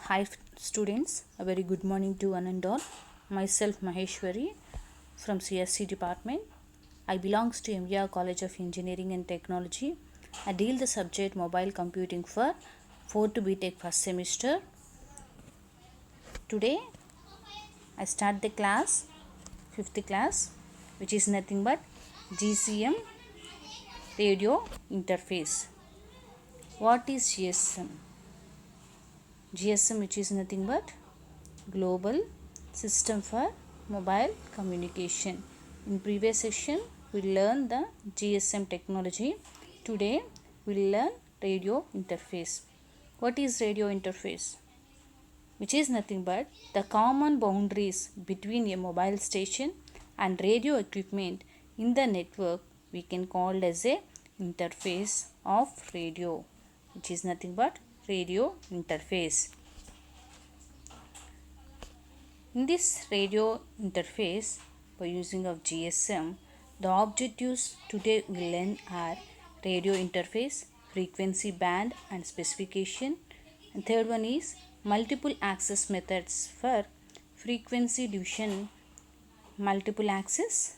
Hi students, a very good morning to one and all. Myself Maheshwari from CSC department. I belongs to MBR College of Engineering and Technology. I deal the subject mobile computing for 4th BTech first semester. Today I start the class, 5th class, which is nothing but GCM radio interface. What is GSM? GSM, which is nothing but Global System for Mobile Communication. In previous session we learned the GSM technology. Today we will learn radio interface. What is radio interface? Which is nothing but the common boundaries between a mobile station and radio equipment in the network we can call as a interface of radio, which is nothing but radio interface. In this radio interface, by using of GSM, the objectives today we learn are radio interface, frequency band and specification. And third one is multiple access methods for frequency division, multiple access,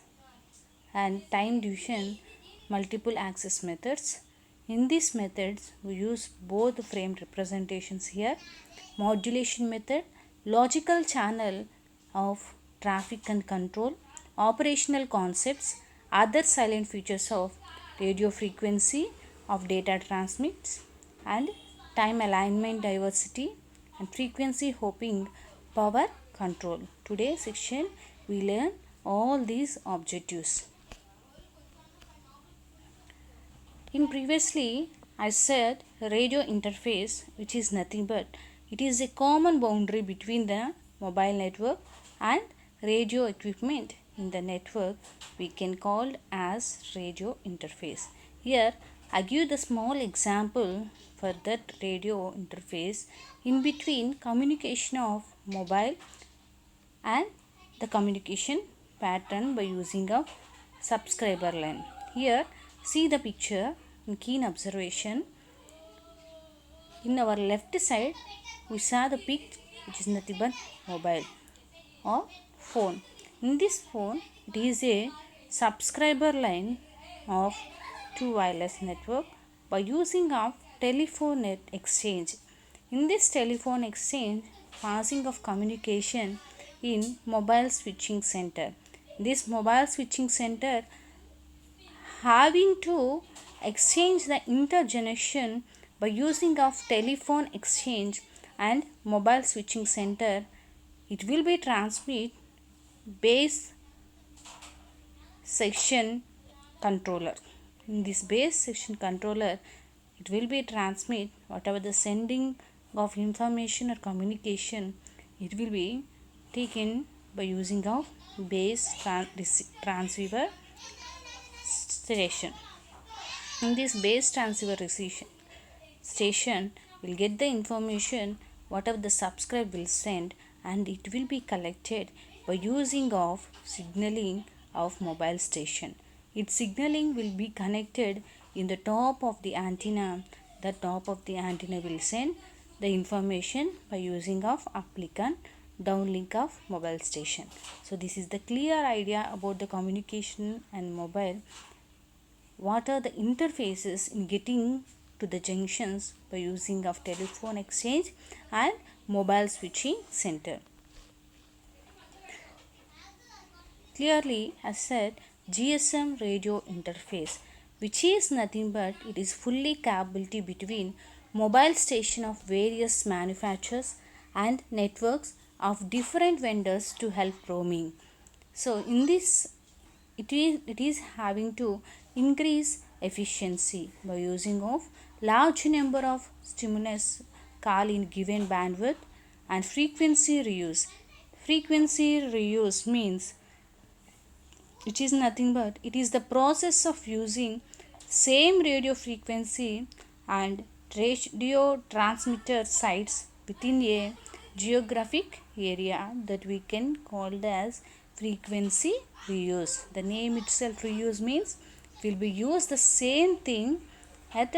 and time division, multiple access methods. In these methods, we use both frame representations here, modulation method, logical channel of traffic and control, operational concepts, other silent features of radio frequency of data transmits, and time alignment diversity and frequency hopping power control. Today's section we learn all these objectives. In previously I said radio interface, which is nothing but it is a common boundary between the mobile network and radio equipment in the network we can call as radio interface. Here I give the small example for that radio interface in between communication of mobile and the communication pattern by using a subscriber line. Here see the picture in keen observation. In our left side we saw the pic, which is nothing but mobile or phone. In this phone it is a subscriber line of two wireless network by using of telephone net exchange. In this telephone exchange, passing of communication in mobile switching center. This mobile switching center having to exchange the interconnection by using of telephone exchange and mobile switching center. It will be transmit base section controller. In this base section controller it will be transmit whatever the sending of information or communication, it will be taken by using of base transceiver station. In this base transceiver station will get the information whatever the subscriber will send, and it will be collected by using of signaling of mobile station. Its signaling will be connected in the top of the antenna. The top of the antenna will send the information by using of applicant downlink of mobile station. So this is the clear idea about the communication and mobile. What are the interfaces in getting to the junctions by using of telephone exchange and mobile switching center. Clearly as said, GSM radio interface, which is nothing but it is fully capability between mobile station of various manufacturers and networks of different vendors to help roaming. So in this it is having to increase efficiency by using of large number of stimulus call in given bandwidth and frequency reuse. Frequency reuse means which is nothing but it is the process of using same radio frequency and radio transmitter sites within a geographic area that we can call as frequency reuse. The name itself reuse means will be used the same thing at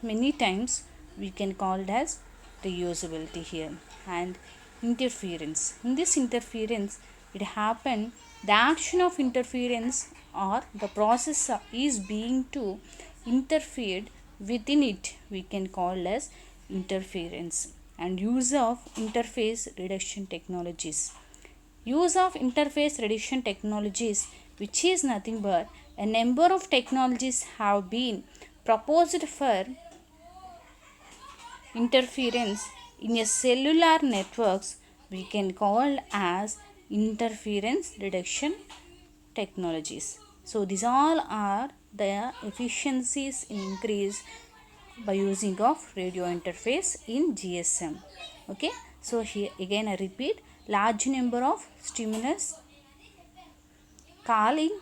many times, we can call it as reusability here. And interference. In this interference, it happened, the action of interference or the process is being to interfered within it, we can call as interference. And use of interface reduction technologies. Use of interface reduction technologies, which is nothing but a number of technologies have been proposed for interference in a cellular networks, we can call as interference reduction technologies. So these all are the efficiencies increase by using of radio interface in GSM. Okay, so here again I repeat, large number of stimulus calling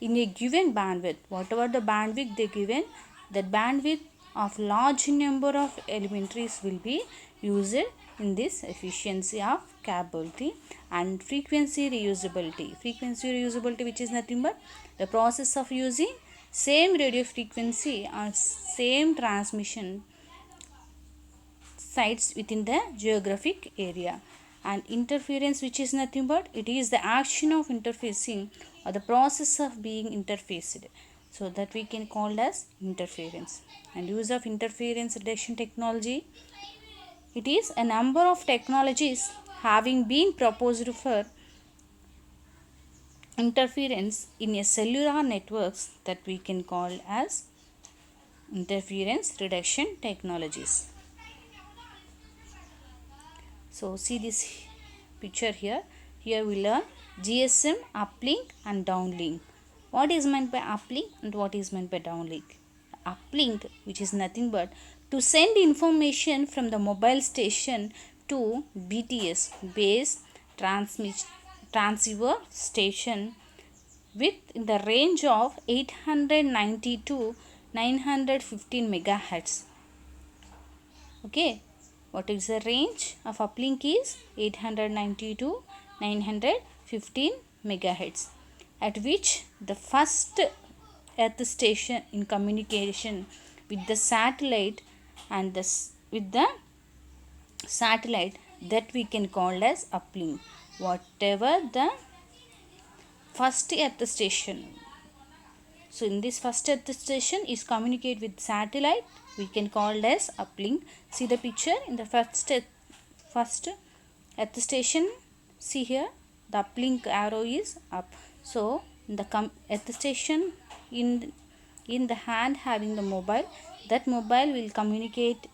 in a given bandwidth, whatever the bandwidth they given, that bandwidth of large number of elementaries will be used in this efficiency of capability. And frequency reusability. Frequency reusability, which is nothing but the process of using same radio frequency or same transmission sites within the geographic area. And interference, which is nothing but it is the action of interfacing or the process of being interfaced, so that we can call as interference. And use of interference reduction technology, it is a number of technologies having been proposed for interference in a cellular networks, that we can call as interference reduction technologies. So see this picture here. Here we learn GSM uplink and downlink. What is meant by uplink and what is meant by downlink? Uplink, which is nothing but to send information from the mobile station to BTS, base transceiver station, with the range of 890 to 915 megahertz. Okay, what is the range of uplink is 890 to 915 megahertz, at which the first earth station in communication with the satellite and with the satellite, that we can call as uplink. Whatever the first earth station, so in this first earth station is communicate with satellite, we can call as uplink. See the picture in the first earth station. See here, the uplink arrow is up. So in the earth station, in the hand having the mobile, that mobile will communicate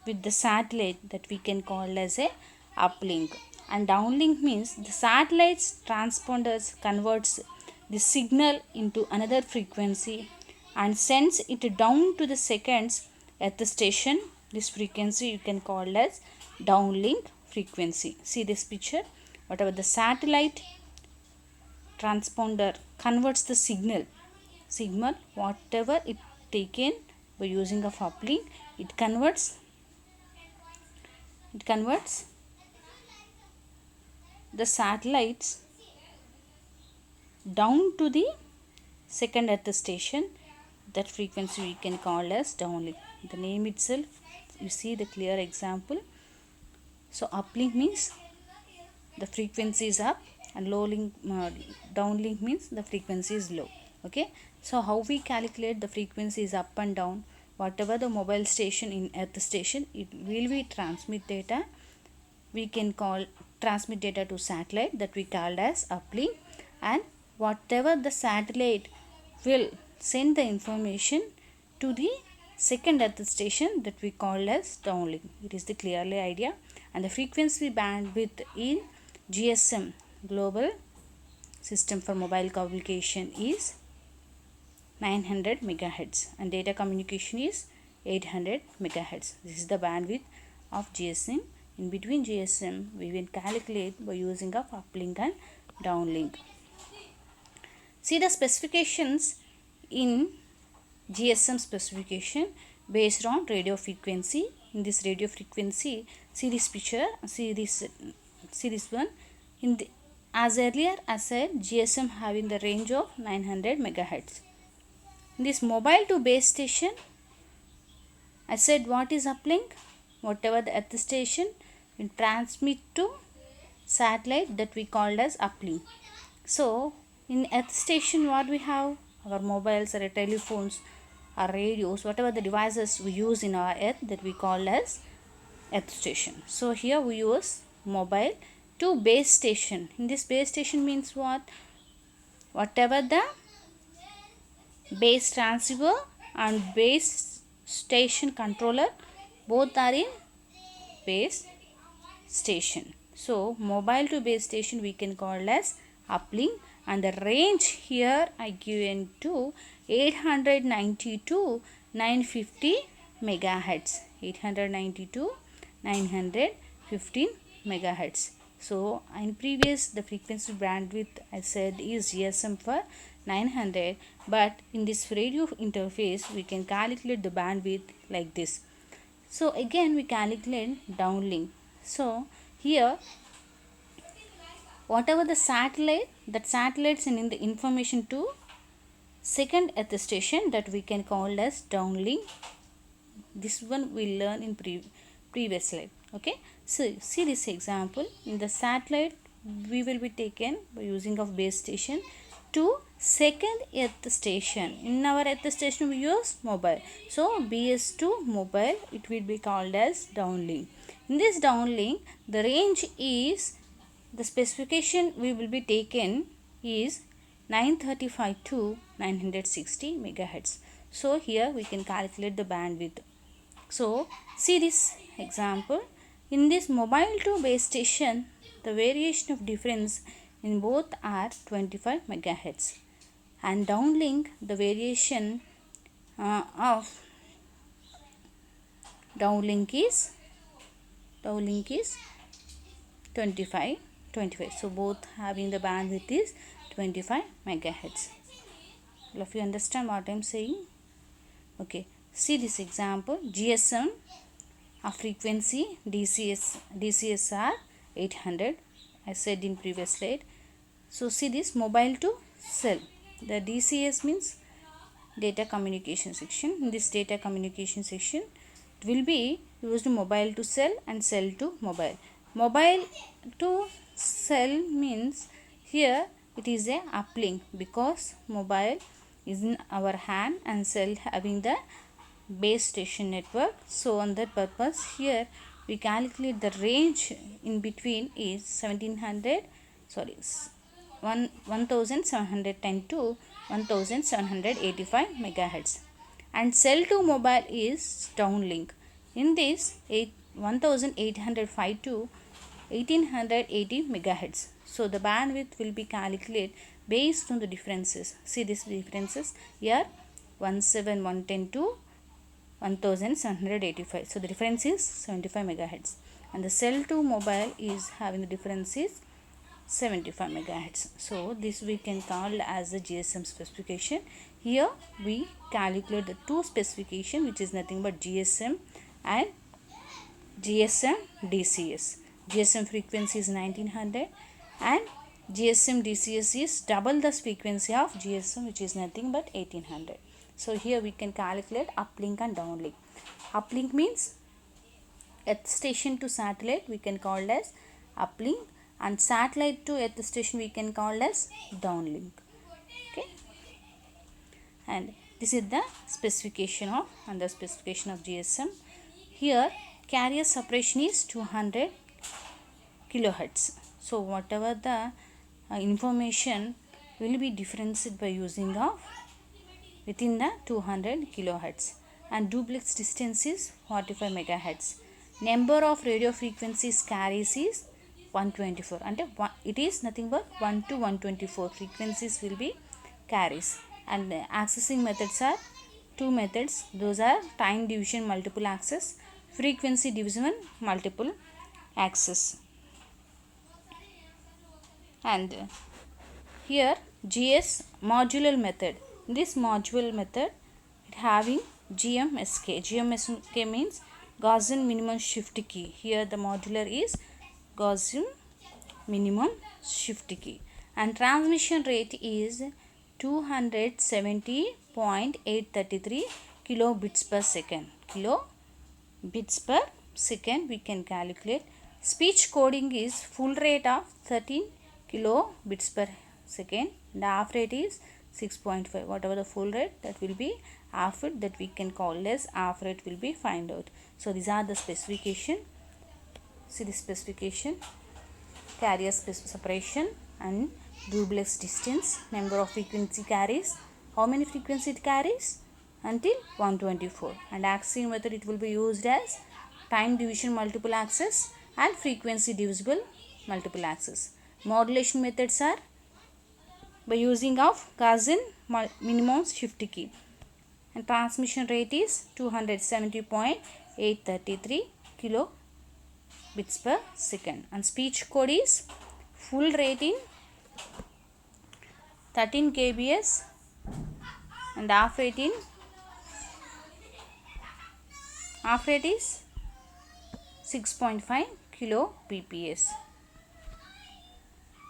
with the satellite, that we can call as a uplink. And downlink means the satellite's transponders converts the signal into another frequency and sends it down to the seconds at the station. This frequency you can call as downlink frequency. See this picture, whatever the satellite transponder converts the signal whatever it taken by using of uplink, it converts the satellites down to the second earth station. That frequency we can call as downlink. The name itself, you see the clear example. So uplink means the frequency is up, and downlink means the frequency is low. Okay, so how we calculate the frequency is up and down? Whatever the mobile station in earth station, it will be transmit data, we can call transmit data to satellite, that we called as uplink. And whatever the satellite will send the information to the second earth station, that we call as downlink. It is the clearly idea. And the frequency bandwidth in GSM, global system for mobile communication, is 900 megahertz and data communication is 800 megahertz. This is the bandwidth of GSM. In between GSM, we will calculate by using of uplink and downlink. See the specifications in GSM specification based on radio frequency. In this radio frequency, see this picture, see this one. As earlier I said, GSM having the range of 900 megahertz. In this mobile to base station, I said what is uplink? Whatever the earth station will transmit to satellite, that we called as uplink. So in earth station what we have? Our mobiles or telephones or radios, whatever the devices we use in our earth, that we call as earth station. So here we use mobile to base station. In this base station means what? Whatever the base transceiver and base station controller, both are in base station. So mobile to base station we can call as uplink, and the range here I given to 890 to 950 megahertz. 890 to 915 megahertz. So in previous, the frequency bandwidth I said is GSM for 900, but in this radio interface we can calculate the bandwidth like this. So again we calculate downlink. So here whatever the satellite, that satellite sending the information to second earth station, that we can call as downlink. This one we learn in previous slide. Okay, so see this example. In the satellite we will be taken by using of base station to second earth station. In our earth station we use mobile, so BS2 mobile, it will be called as downlink. In this downlink, the range is, the specification we will be taken is 935 to 960 megahertz. So here we can calculate the bandwidth. So see this example. In this mobile to base station, the variation of difference in both are 25 megahertz, and downlink, the variation of downlink is 25. So both having the bandwidth is 25 megahertz. All of you understand what I am saying? Okay, see this example. GSM of frequency DCSR 800, I said in previous slide. So see this mobile to cell. The DCS means data communication section. In this data communication section, it will be used mobile to cell and cell to mobile. Mobile to cell means here it is a uplink, because mobile is in our hand and cell having the base station network. So on that purpose, here we calculate the range in between is 1710 to 1785 megahertz, and cell to mobile is downlink. In this 1805 to 1880 megahertz. So the bandwidth will be calculated based on the differences. See these differences here, 17110 to 1785. So the difference is 75 megahertz, and the cell to mobile is having the difference is 75 megahertz. So this we can call as the GSM specification. Here we calculate the two specification, which is nothing but GSM and GSM DCS. GSM frequency is 1900 and GSM DCS is double the frequency of GSM, which is nothing but 1800. So here we can calculate uplink and downlink. Uplink means earth station to satellite, we can call as uplink, and satellite to earth station we can call as downlink. Okay, and this is the specification of GSM. Here carrier separation is 200 kilohertz. So whatever the information will be differentiated by using of within the 200 kilohertz, and duplex distance is 45 megahertz. Number of radio frequencies carries is 124, and it is nothing but 1 to 124 frequencies will be carries, and the accessing methods are two methods. Those are time division multiple access, frequency division multiple access. And here GS modular method. This modular method, it having GMSK. GMSK means Gaussian minimum shift key. Here the modular is Gaussian minimum shift key, and transmission rate is 270.833 kilobits per second. bits per second we can calculate. Speech coding is full rate of 13 kilobits per second. The half rate is 6.5. Whatever the full rate, that will be half it, that we can call as half rate will be find out. So these are the specification. See the specification: carrier separation and duplex distance, number of frequency carries, how many frequency it carries until 124, and accessing method it will be used as time division multiple access and frequency divisible multiple access. Modulation methods are by using of Gaussian minimum shift key, and transmission rate is 270.833 kilobits per second, and speech code is full rate in 13 kbs and half rate is 6.5 kbps.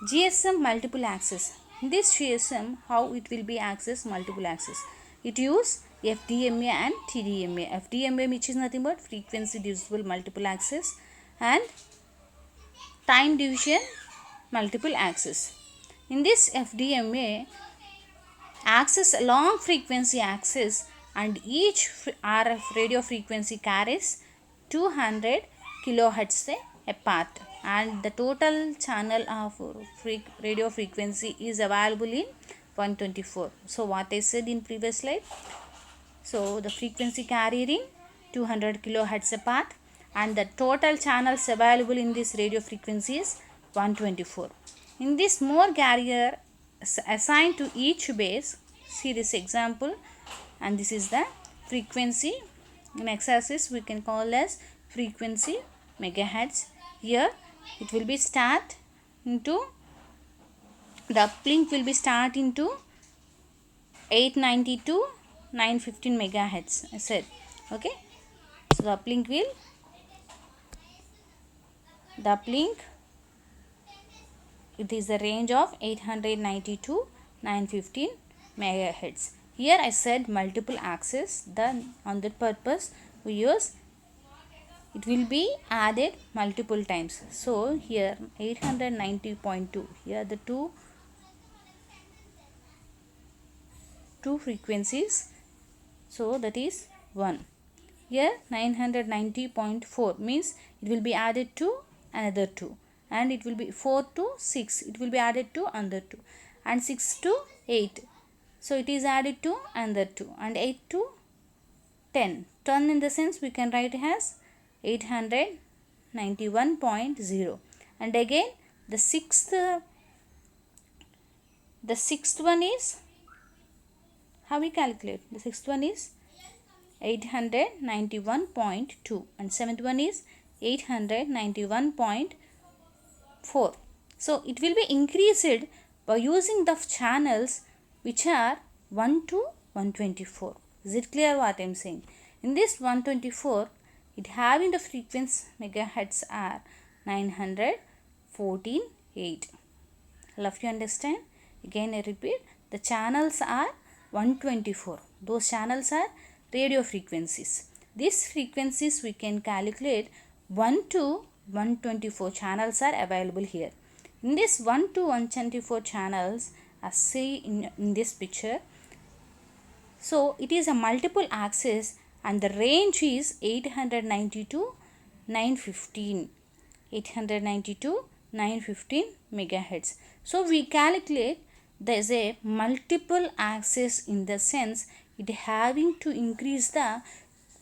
GSM multiple access. In this GSM, how it will be access multiple access? It use FDMA and TDMA. FDMA, which is nothing but frequency divisible multiple access, and time division multiple access. In this FDMA, access long frequency access, and each RF radio frequency carries 200 kilohertz apart, and the total channel of radio frequency is available in 124. So what I said in previous slide, so the frequency carrying 200 kilohertz apart, and the total channels available in this radio frequency is 124. In this, more carrier assigned to each base. See this example, and this is the frequency. In x-axis we can call as frequency megahertz. Here it will be start into, the uplink will be start into 890 to 915 megahertz, I said. Okay, so the uplink it is the range of 890 to 915 megahertz. Here I said multiple access, then on that purpose we use, it will be added multiple times. So here 890.2, here the two frequencies, so that is 1. Here 990.4 means it will be added to another 2, and it will be 4 to 6, it will be added to another 2, and 6 to 8, so it is added to another 2, and 8 to 10. 10 in the sense we can write as 891.0, and again the sixth one is, how we calculate? The sixth one is 891.2, and seventh one is 891.4. So it will be increased by using the channels which are 1 to 124. Is it clear what I am saying? In this 124, it having the frequency megahertz are 914.8. Love you understand? Again I repeat, the channels are 124. Those channels are radio frequencies. These frequencies we can calculate 1 to 124 channels are available here. In this 1 to 124 channels, as see in this picture, so it is a multiple access, and the range is 890 to 915. 890 to 915 megahertz. So we calculate there is a multiple access in the sense it having to increase the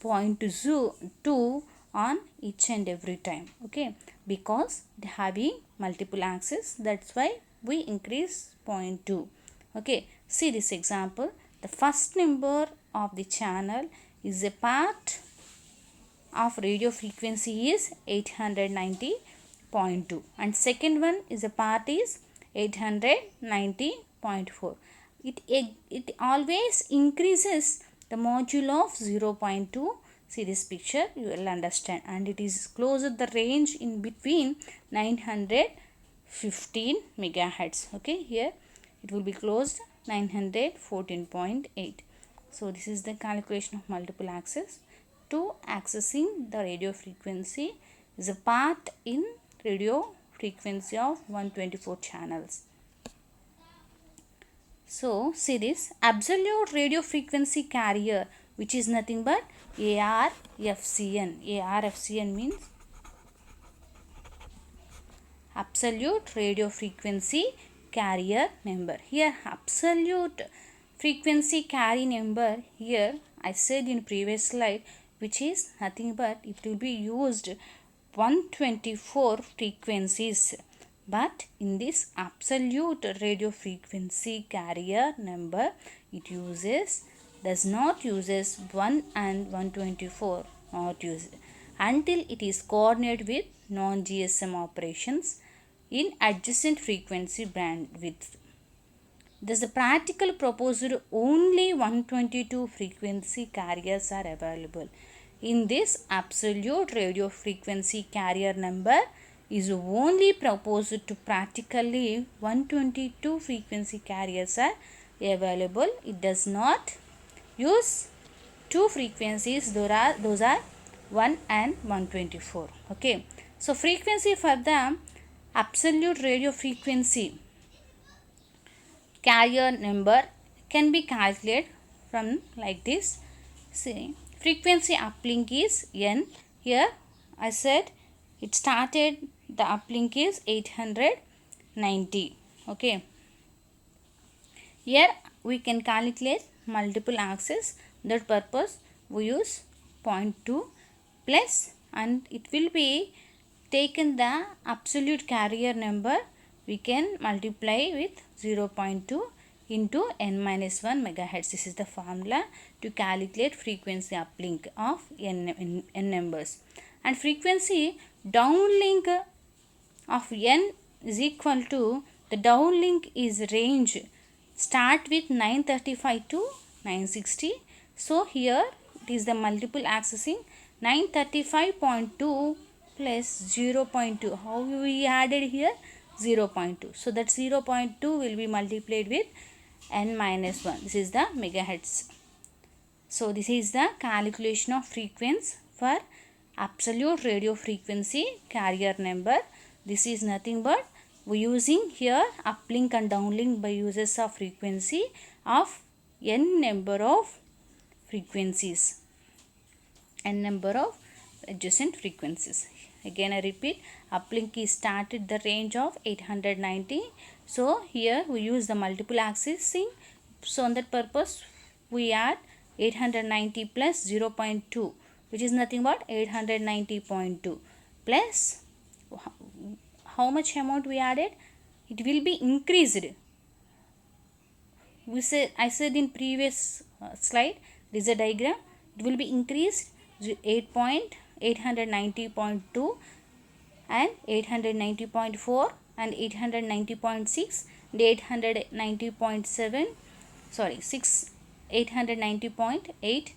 0.2 on each and every time. Okay, because it having multiple access, that's why we increase 0.2. Okay, see this example. The first number of the channel is a part of radio frequency is 890.2, and second one is a part is 890.4. It always increases the modulo of 0.2. See this picture, you will understand, and it is closed the range in between 915 megahertz. Okay, here it will be closed 914.8. So this is the calculation of multiple access. to accessing the radio frequency is a part in radio frequency of 124 channels. So see this absolute radio frequency carrier, which is nothing but ARFCN. ARFCN means absolute radio frequency carrier number. Here absolute frequency carrier number, here I said in previous slide, which is nothing but it will be used 124 frequencies, but in this absolute radio frequency carrier number it does not uses 1 and 124, not used until it is coordinated with non-GSM operations in adjacent frequency bandwidth. Thus, the practical proposed only 122 frequency carriers are available. In this absolute radio frequency carrier number is only proposed to practically 122 frequency carriers are available. It does not use two frequencies, those are 1 and 124. Okay. So, frequency for the absolute radio frequency carrier number can be calculated from like this. See, frequency uplink is N. Here I said it started, the uplink is 890. Okay. Here we can calculate multiple axes. That purpose we use 0.2 plus, and it will be taken the absolute carrier number, we can multiply with 0.2 into n minus 1 megahertz. This is the formula to calculate frequency uplink of n numbers. And frequency downlink of n is equal to, the downlink is range start with 935 to 960. So here it is the multiple accessing 935.2 plus 0.2. How we added here? 0.2. So that 0.2 will be multiplied with n minus 1. This is the megahertz. So this is the calculation of frequency for absolute radio frequency carrier number. This is nothing but we using here uplink and downlink by uses of frequency of n number of frequencies, n number of adjacent frequencies. Again I repeat, uplink is started the range of 890. So here we use the multiple accessing. So on that purpose we add 890 plus 0.2, which is nothing but 890.2 plus how much amount we added? It will be increased. I said in previous slide, this is a diagram. It will be increased 890.2 and 890.4 and 890.6 and 890.7, sorry 890.8,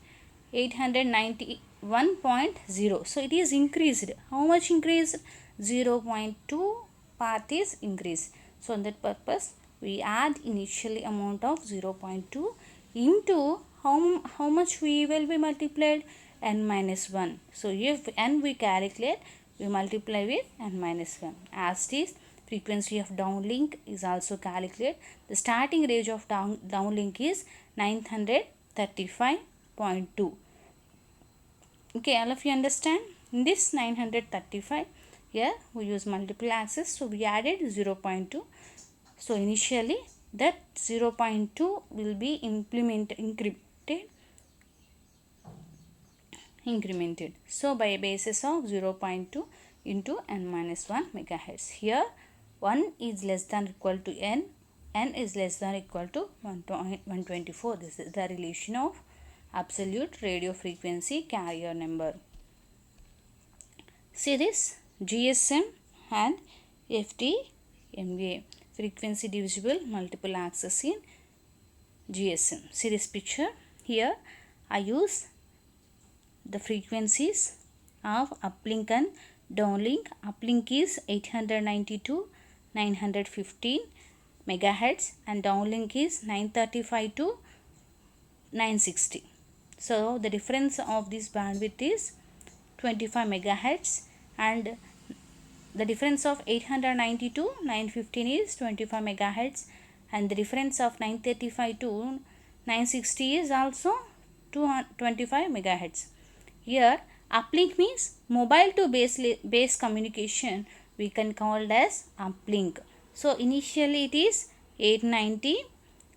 891.0. So it is increased. How much increased? 0.2 part is increased. So on that purpose we add initially amount of 0.2 into how much we will be multiplied? N minus 1. So if n we calculate, we multiply with n minus 1. As it is, frequency of downlink is also calculated. The starting range of downlink is 935.2. Okay, all of you understand? In this 935, here we use multiple access, so we added 0.2. So initially that 0.2 will be incremented. So by a basis of 0.2 into n minus 1 megahertz. Here 1 is less than or equal to n is less than or equal to 124. This is the relation of absolute radio frequency carrier number. See this GSM and FDMA, frequency divisible multiple access in GSM. See this picture. Here I use the frequencies of uplink and downlink. Uplink is 892 915 megahertz and downlink is 935 to 960. So the difference of this bandwidth is 25 megahertz, and the difference of 890 to 915 is 25 megahertz, and the difference of 935 to 960 is also 25 megahertz. Here uplink means mobile to base communication, we can call it as uplink. So initially it is 890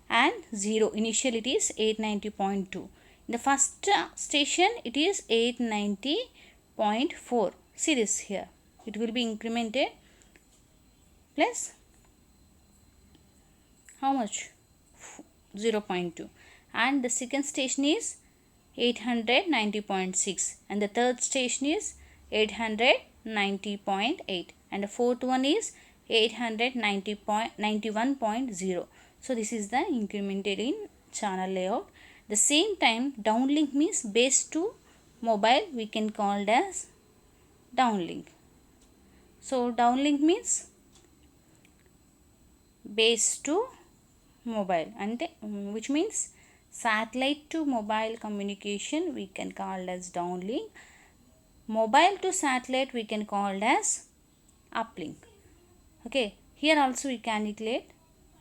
and 0. Initially it is 890.2. In the first station it is 890.4. See this here. It will be incremented plus how much? 0.2. And the second station is 890.6, and the third station is 890.8, and the fourth one is 891.0. So this is the incremented in channel layout. The same time downlink means base to mobile, we can call it as downlink. So downlink means base to mobile, and which means satellite to mobile communication, we can call it as downlink. Mobile to satellite we can call it as uplink. Okay, here also we can calculate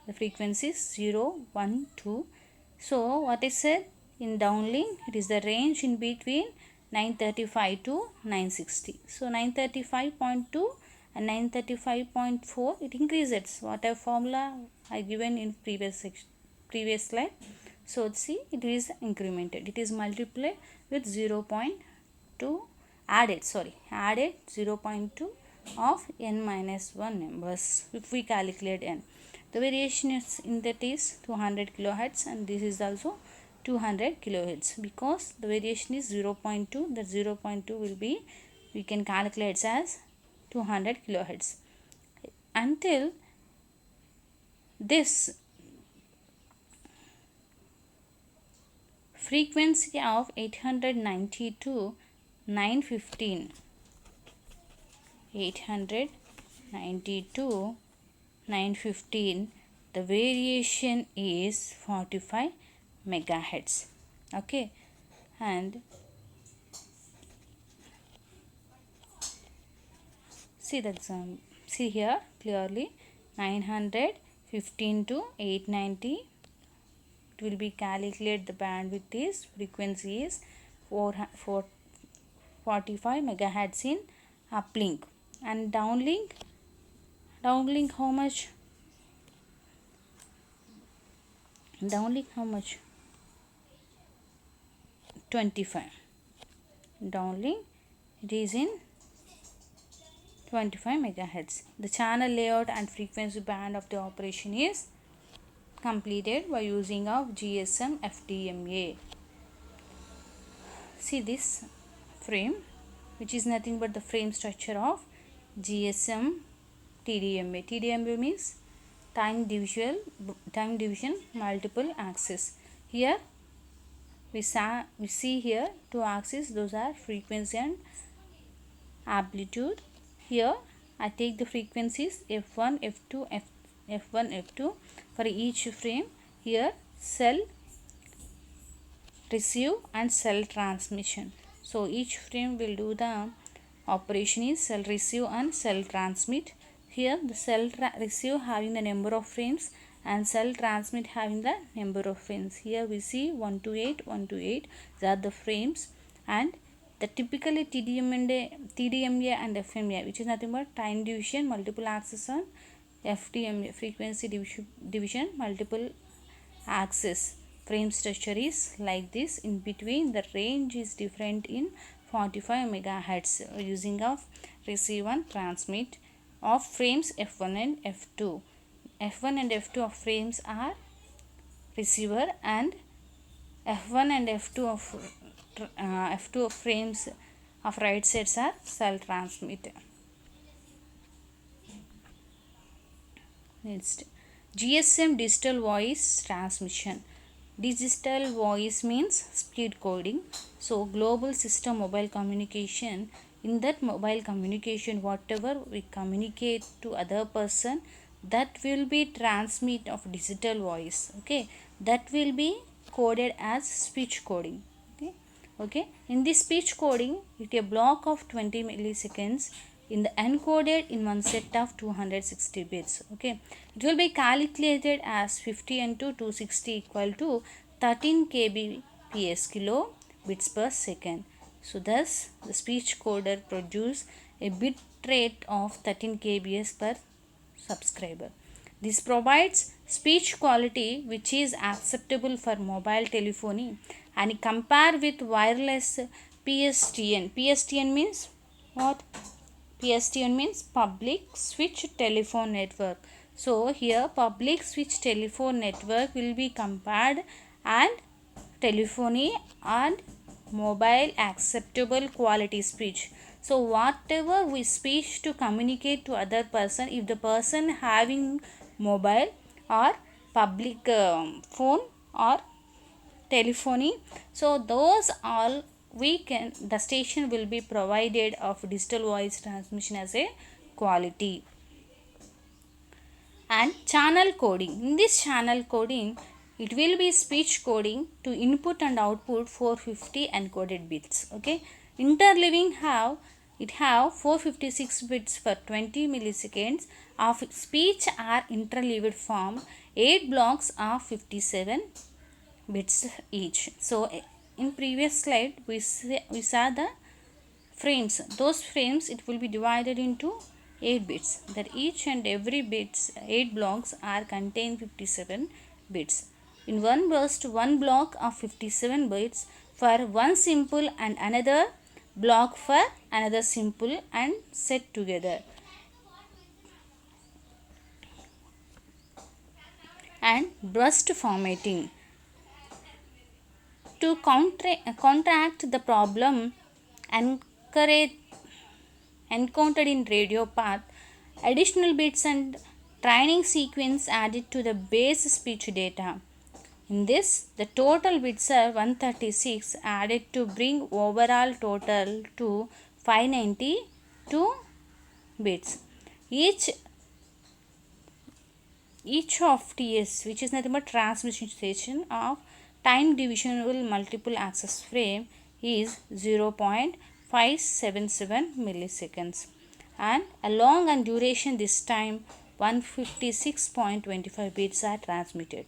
the frequencies 0, 1, 2. So what I said, in downlink it is the range in between 935 to 960. So 935.2 and 935.4, it increases whatever formula I given in previous slide. So see, it is incremented, it is multiplied with 0.2 added 0.2 of n minus 1 numbers if we calculate n. The variation is in that is 200 kilohertz, and this is also 200 kilohertz. Because the variation is 0.2, that 0.2 will be, we can calculate as 200 kilohertz. Until this frequency of 890 to 915, 890 to 915, the variation is 45 megahertz. Okay, and see the example. See here clearly, 915 to 890, it will be calculate the bandwidth is, frequency is 45 megahertz in uplink, and downlink how much? Downlink how much? 25. Downlink it is in 25 megahertz. The channel layout and frequency band of the operation is completed by using of GSM FDMA. See this frame, which is nothing but the frame structure of GSM TDMA. TDMA means time division multiple axis. Here we see here two axes, those are frequency and amplitude. Here I take the frequencies F1, F2, F1, F2 for each frame. Here cell receive and cell transmission. So each frame will do the operation is cell receive and cell transmit. Here the cell receive having the number of frames and cell transmit having the number of frames. Here we see 128, 128, they are the frames, and the typically TDMA and FMA, which is nothing but time division multiple axis on FDMA, frequency division multiple axis. Frame structure is like this. In between the range is different in 45 megahertz using of receive and transmit of frames F1 and F2. F1 and F2 of frames are receiver, and F1 and F2 of frames of right sides are cell transmit. Next, GSM digital voice transmission. Digital voice means speed coding. So global system mobile communication, in that mobile communication whatever we communicate to other person, that will be transmit of digital voice. Okay, that will be coded as speech coding. Okay, Okay, in this speech coding, it a block of 20 milliseconds in the encoded in one set of 260 bits. Okay, it will be calculated as 50 into 260 equal to 13 kbps kilo bits per second. So thus the speech coder produce a bit rate of 13 kbs per subscriber. This provides speech quality which is acceptable for mobile telephony and compare with wireless PSTN. PSTN means what? PSTN means public switch telephone network. So here public switch telephone network will be compared and telephony and mobile acceptable quality speech. So whatever we speak to communicate to other person, if the person having mobile or public phone or telephony, so those all we can, the station will be provided of digital voice transmission as a quality. And channel coding. In this channel coding, it will be speech coding to input and output 450 encoded bits. Okay, interleaving it have 456 bits for 20 milliseconds of speech are interleaved form. 8 blocks of 57 bits each. So in previous slide we saw the frames. Those frames it will be divided into 8 bits, that each and every bits 8 blocks are contain 57 bits. In one burst, one block of 57 bits for one simple and another block for another simple and set together. And burst formatting. To counteract the problem encountered in radio path, additional bits and training sequence added to the base speech data. In this, the total bits are 136 added to bring overall total to 592 bits. Each of TS, which is nothing but transmission station of time divisible multiple access frame, is 0.577 milliseconds, and along and duration this time 156.25 bits are transmitted.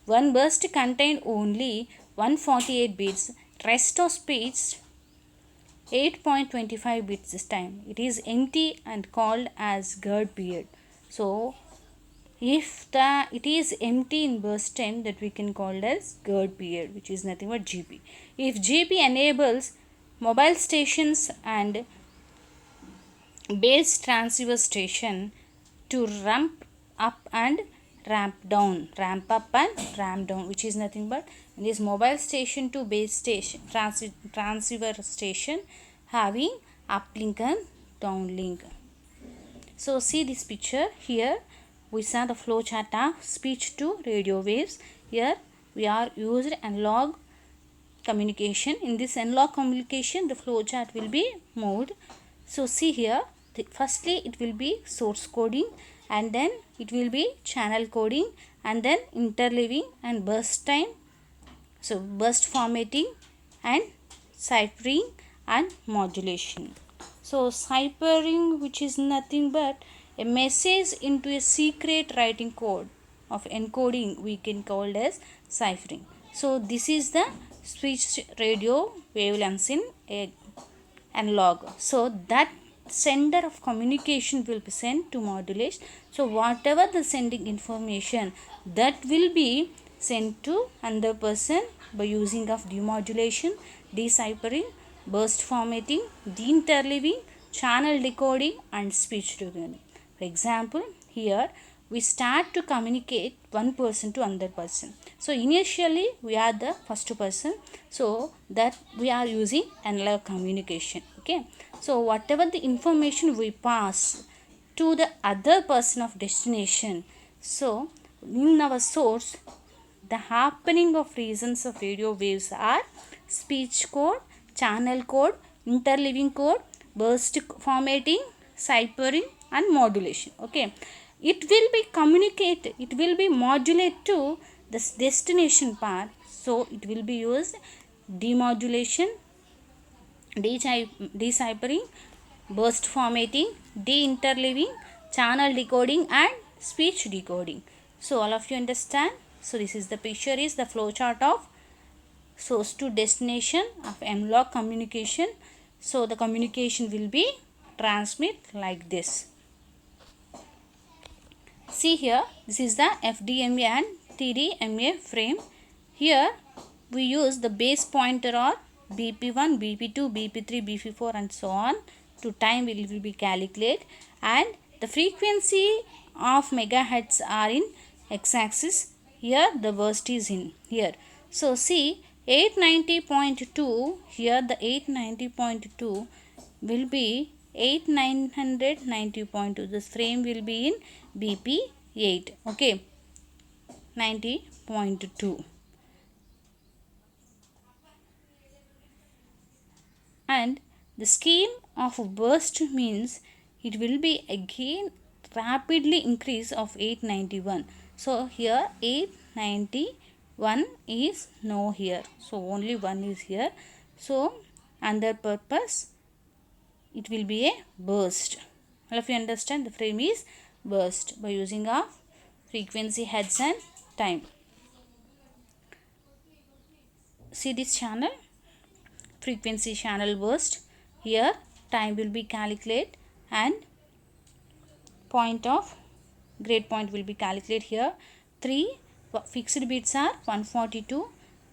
One burst contained only 148 bits, rest of speech 8.25 bits this time. It is empty and called as GERD period. So if it is empty in burst time, that we can call as GERD period, which is nothing but GP. If GP enables mobile stations and base transceiver station to ramp up and ramp up and ramp down, which is nothing but this mobile station to base station transceiver station having uplink and downlink. So see this picture here. We saw the flow chart of speech to radio waves. Here we are used analog communication. In this analog communication, the flow chart will be moved. So see here, firstly it will be source coding, and then it will be channel coding, and then interleaving and burst time. So burst formatting and ciphering and modulation. So ciphering, which is nothing but a message into a secret writing code of encoding, we can call as ciphering. So this is the speech radio wavelengths in analog. So that sender of communication will be sent to modulation. So whatever the sending information, that will be sent to another person by using of demodulation, deciphering, burst formatting, deinterleaving, channel decoding and speech decoding. For example, here we start to communicate one person to another person. So initially we are the first person, so that we are using analog communication. Okay, so whatever the information we pass to the other person of destination, so in our source, the happening of reasons of radio waves are speech code, channel code, interleaving code, burst formatting, ciphering and modulation. Okay, it will be communicate, it will be modulate to the destination part. So it will be used demodulation, deciphering, burst formatting, de-interleaving, channel decoding and speech decoding. So all of you understand. So this is the picture is the flow chart of source to destination of M-log communication. So the communication will be transmit like this. See here, this is the FDMA and TDMA frame. Here we use the base pointer or BP1, BP2, BP3, BP4 and so on to time will be calculated, and the frequency of megahertz are in x-axis. Here the burst is in here. So see 890.2, here the 890.2 will be 8990.2. This frame will be in BP8. Okay, 90.2. And the scheme of burst means it will be again rapidly increase of 891. So here 891 is no here. So only one is here. So under purpose it will be a burst. All of you understand the frame is burst by using of frequency, hertz and time. See this channel, frequency channel burst. Here time will be calculated and point of grade point will be calculated. Here 3 fixed bits are 142,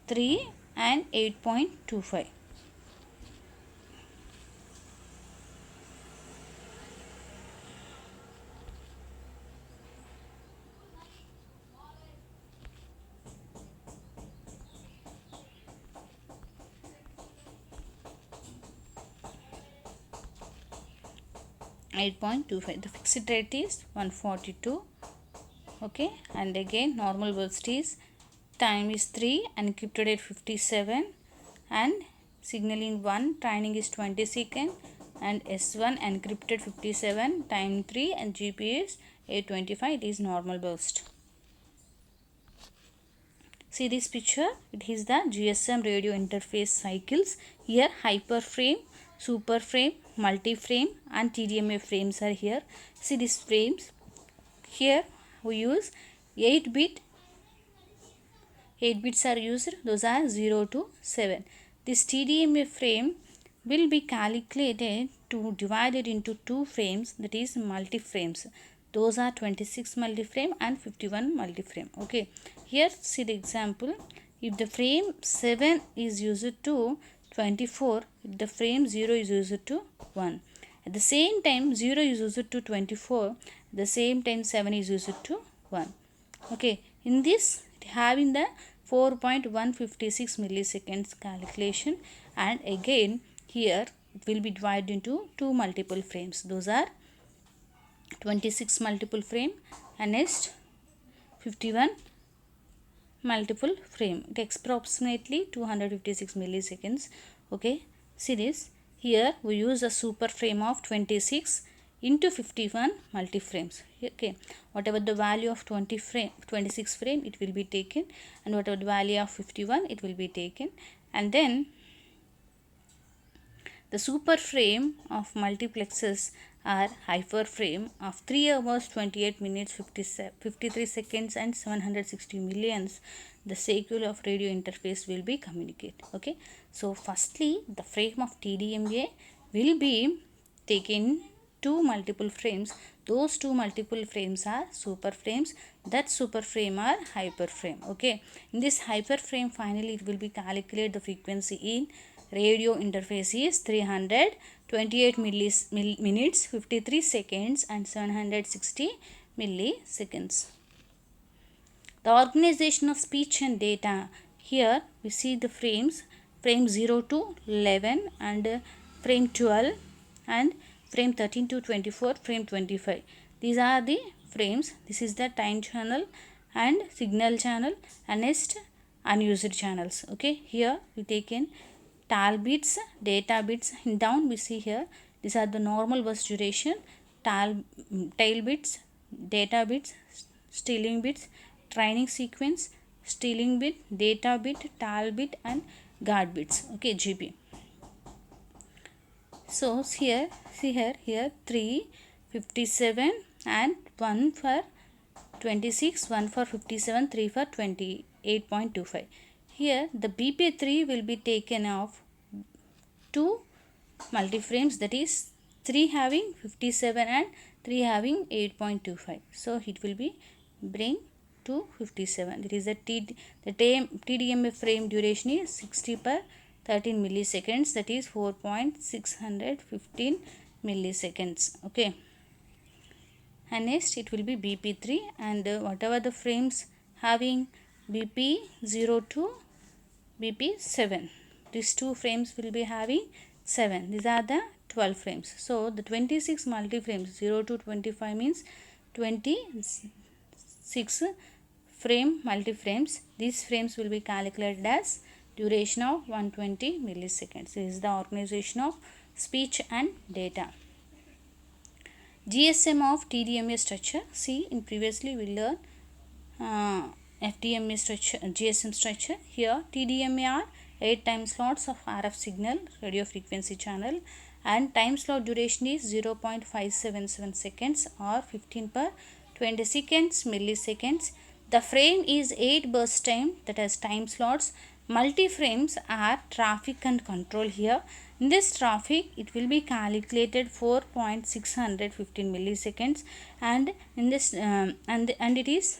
3 and 8.25. The fixed rate is 142. Okay, and again normal burst is time is 3 and encrypted at 57 and signaling 1 training is 20 second and S1 encrypted 57 time 3 and GP is 825. It is normal burst. See this picture, it is the GSM radio interface cycles. Here hyperframe, superframe, multi-frame and TDMA frames are here. See these frames. Here we use 8 bits are used, those are 0 to 7. This TDMA frame will be calculated to divide it into 2 frames, that is multi-frames. Those are 26 multi-frame and 51 multi-frame. Okay, here see the example. If the frame 7 is used to 24, the frame 0 is used to 1. At the same time 0 is used to 24, at the same time 7 is used to 1. Okay, in this having the 4.156 milliseconds calculation, and again here it will be divided into 2 multiple frames. Those are 26 multiple frame and next 51 multiple frame. It takes approximately 256 milliseconds. Okay, see this. Here we use a super frame of 26 into 51 multi-frames. Okay, whatever the value of 26 frame it will be taken, and whatever the value of 51 it will be taken, and then the super frame of multiplexes are hyperframe of 3 hours 28 minutes 53 seconds and 760 millions. The cycle of radio interface will be communicated. Okay, so firstly the frame of TDMA will be taken 2 multiple frames. Those 2 multiple frames are super frames, that super frame are hyperframe. Okay, in this hyperframe finally it will be calculated the frequency in radio interface is 328 minutes 53 seconds and 760 milliseconds. The organization of speech and data. Here we see the frames, frame 0 to 11 and frame 12 and frame 13 to 24, frame 25. These are the frames. This is the time channel and signal channel and next unused channels. Okay, here we taken tail bits, data bits. In down we see here these are the normal bus duration, tail bits, data bits, stealing bits, training sequence, stealing bit, data bit, tail bit and guard bits. Okay, GB. So here, see here 3, 57 and 1 for 26, 1 for 57, 3 for 28.25. Here the BP3 will be taken off 2 multiframes, that is 3 having 57 and 3 having 8.25. So it will be bring to 57. That is the TDMA frame duration is 60 per 13 milliseconds, that is 4.615 milliseconds. Okay, and next it will be BP3, and whatever the frames having BP0 to BP7, these two frames will be having 7. These are the 12 frames. So the 26 multi-frames 0 to 25 means 26 frame multi-frames. These frames will be calculated as duration of 120 milliseconds. This is the organization of speech and data. GSM of TDMA structure. See, in previously we learned FDMA structure, GSM structure. Here TDMA are 8 time slots of RF signal, radio frequency channel, and time slot duration is 0.577 seconds or 15 per 20 seconds milliseconds. The frame is 8 burst time, that has time slots. Multi-frames are traffic and control here. In this traffic, it will be calculated 4.615 milliseconds, and in this and it is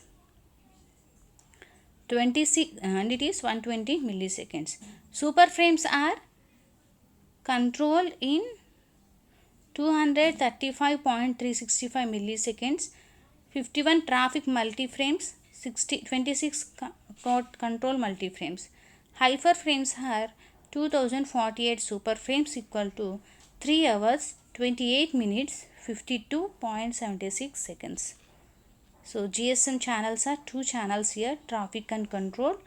26 and it is 120 milliseconds. Super frames are control in 235.365 milliseconds. 51 traffic multiframes, 26 control multiframes. Hyperframes are 2048 super frames equal to 3 hours 28 minutes 52.76 seconds. So GSM channels are 2 channels here, traffic and control.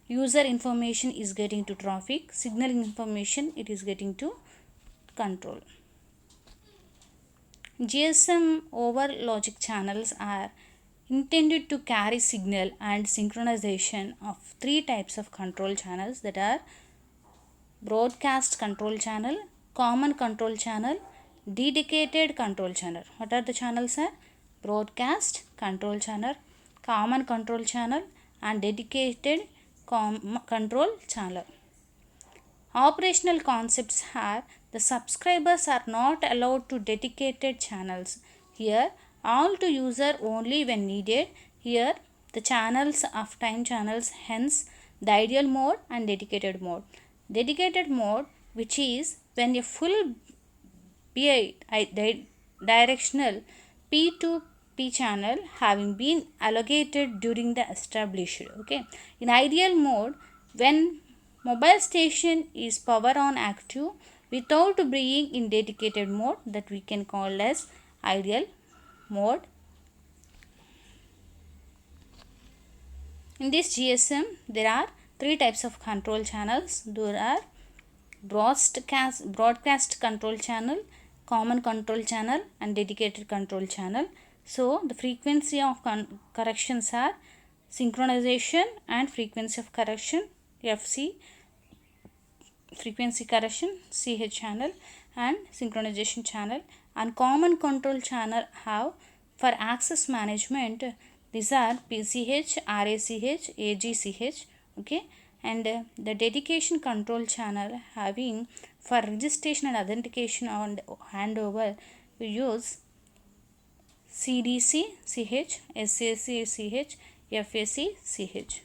User information is getting to traffic, signal information it is getting to control. GSM over logic channels are intended to carry signal and synchronization of 3 types of control channels, that are broadcast control channel, common control channel, dedicated control channel. What are the channels? Are broadcast control channel, common control channel, and dedicated control channel. Operational concepts are the subscribers are not allowed to dedicated channels. Here all to user only when needed. Here the channels of time channels, hence the ideal mode and dedicated mode. Dedicated mode, which is when a full directional P2P channel having been allocated during the established. Okay, in ideal mode, when mobile station is power on active without being in dedicated mode, that we can call as ideal mode. In this GSM, there are 3 types of control channels. There are broadcast control channel, common control channel, and dedicated control channel. So the frequency of corrections are synchronization and frequency of correction, FC, frequency correction, CH channel, and synchronization channel. And common control channel have for access management, these are PCH, RACH, AGCH. Okay, and the dedication control channel having for registration and authentication and handover, we use CDC CH, SAC CH, FAC CH.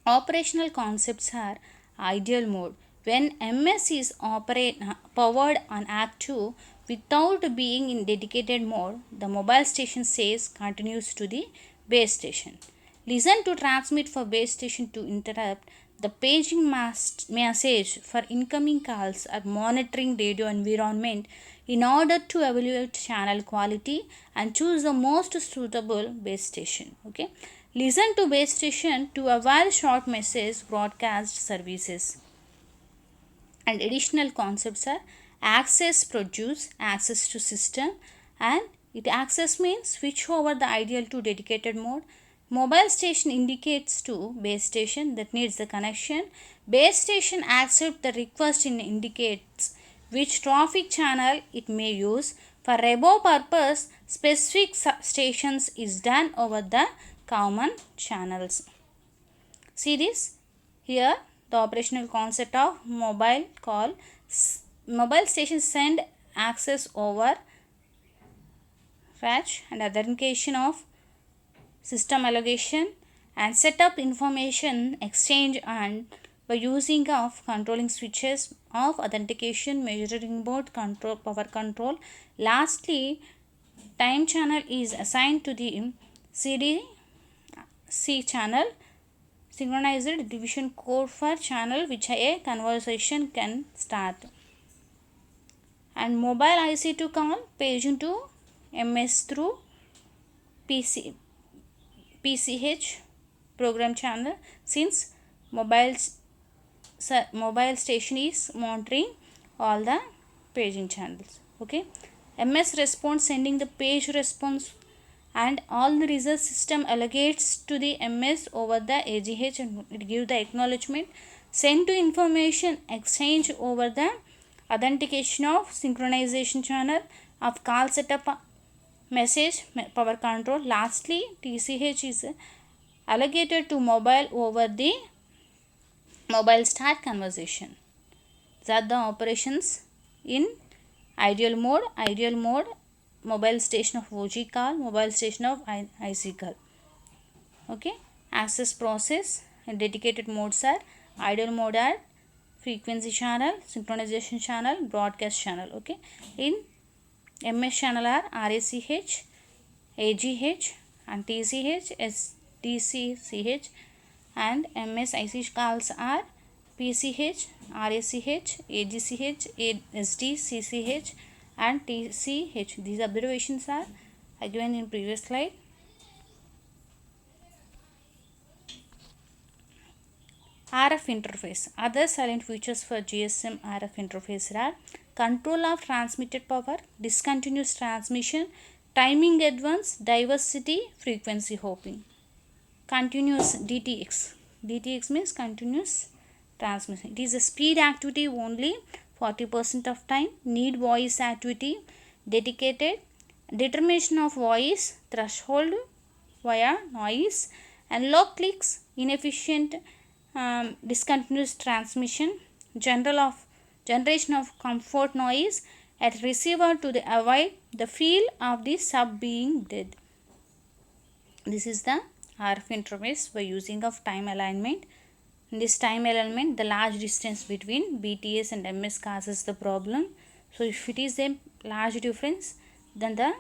Operational concepts are ideal mode, when MS is powered on active without being in dedicated mode, the mobile station says continues to the base station. Listen to transmit for base station to interrupt the paging message for incoming calls or monitoring radio environment in order to evaluate channel quality and choose the most suitable base station. Okay, listen to base station to avail short message broadcast services. And additional concepts are access produce, access to system, and it access means switch over the ideal to dedicated mode. Mobile station indicates to base station that needs the connection. Base station accept the request and indicates which traffic channel it may use. For above purpose, specific stations is done over the common channels. See this here, the operational concept of mobile call. Mobile stations send access over fetch and authentication of system allocation and set up information exchange and by using of controlling switches of authentication, measuring board, control, power control. Lastly, time channel is assigned to the CDC channel, synchronized division code for channel which a conversation can start. And mobile IC2 call paging to MS through PCH program channel, since mobile station is monitoring all the paging channels. Okay, MS response sending the page response and all the result system allocates to the MS over the AGH and it gives the acknowledgement. Send to information exchange over the authentication of synchronization channel of call setup message power control. Lastly, TCH is allocated to mobile over the mobile start conversation. These are the operations in ideal mode. Ideal mode, mobile station of OG call, mobile station of IC call. Okay, access process and dedicated modes are ideal mode are frequency channel, synchronization channel, broadcast channel. Okay, in MS channel are RACH, AGH and TCH, SDCCH, and MS IC calls are PCH, RACH, AGCH, SDCCH and TCH. These observations are given in previous slide. RF interface. Other silent features for GSM RF interface are control of transmitted power, discontinuous transmission, timing advance, diversity, frequency hopping. Continuous DTX. DTX means continuous transmission. It is a speed activity only 40% of time. Need voice activity dedicated. Determination of voice threshold via noise and low clicks, inefficient discontinuous transmission, generation of comfort noise at receiver to avoid the feel of the sub being dead. This is the RF interface by using of time alignment. In this time alignment, the large distance between BTS and MS causes the problem. So if it is a large difference, then the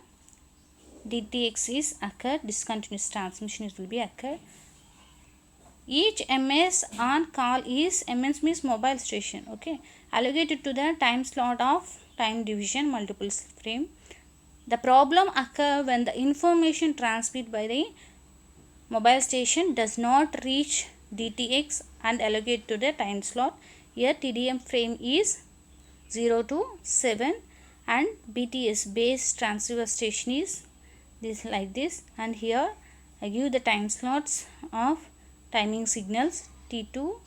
DTX is occur, discontinuous transmission will be occur. Each MS on call is, MS means mobile station, okay, allocated to the time slot of time division multiple frame. The problem occur when the information transmitted by the mobile station does not reach DTX and allocate to the time slot. Here TDM frame is 0 to 7 and BTS base transceiver station is this like this, and here I give the time slots of timing signals T2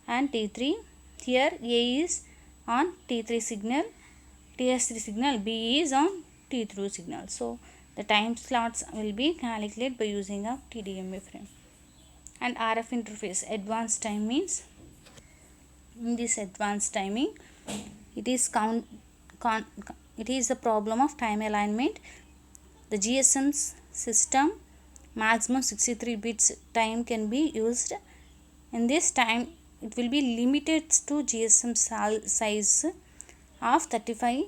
and T3. Here A is on T3 signal, TS3 signal, B is on T3 signal. So the time slots will be calculated by using a TDMA frame. And RF interface advanced time means, in this advanced timing it is it is the problem of time alignment. The GSM's system maximum 63 bits time can be used. In this time it will be limited to GSM size of 35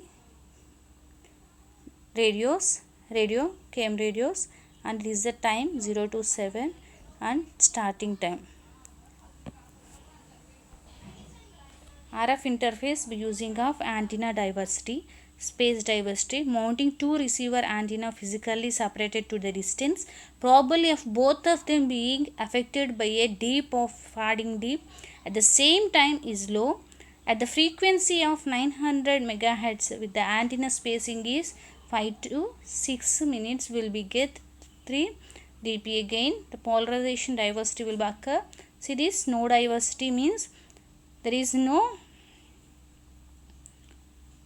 radio cam radios, and is the time 0 to 7 and starting time. RF interface by using of antenna diversity, space diversity, mounting two receiver antenna physically separated to the distance, probability of both of them being affected by a dip of fading dip at the same time is low. At the frequency of 900 MHz with the antenna spacing is 5 to 6 minutes will be get 3 dB again. The polarization diversity will occur. See this, no diversity means there is no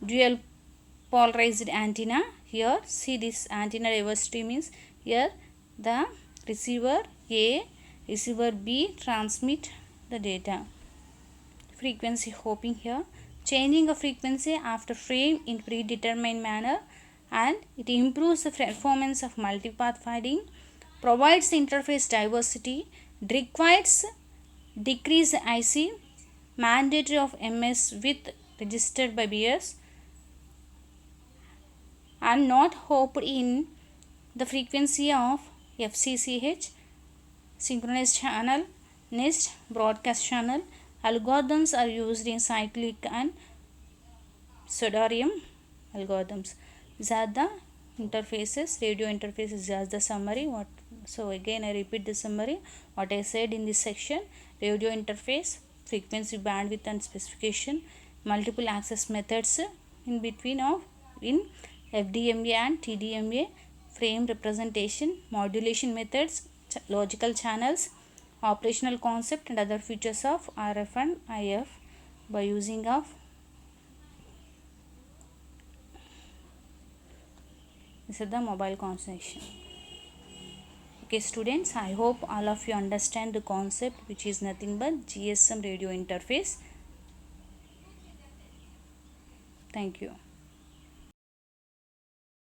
dual polarized antenna. Here see this antenna diversity means here the receiver A, receiver B transmit the data. Frequency hopping here, changing a frequency after frame in predetermined manner, and it improves the performance of multipath finding, provides the interface diversity, requires decrease IC, mandatory of MS with registered by BS, and not hopped in the frequency of FCCH, synchronous channel, NIST, broadcast channel. Algorithms are used in cyclic and pseudorandom algorithms. These are the interfaces. Radio interface is just the summary. So again I repeat the summary what I said in this section. Radio interface, frequency, bandwidth and specification, multiple access methods in between of in FDMA and TDMA, frame representation, modulation methods, logical channels, operational concept and other features of RF and IF by using of this is the mobile connection. Okay students, I hope all of you understand the concept, which is nothing but GSM radio interface. Thank you.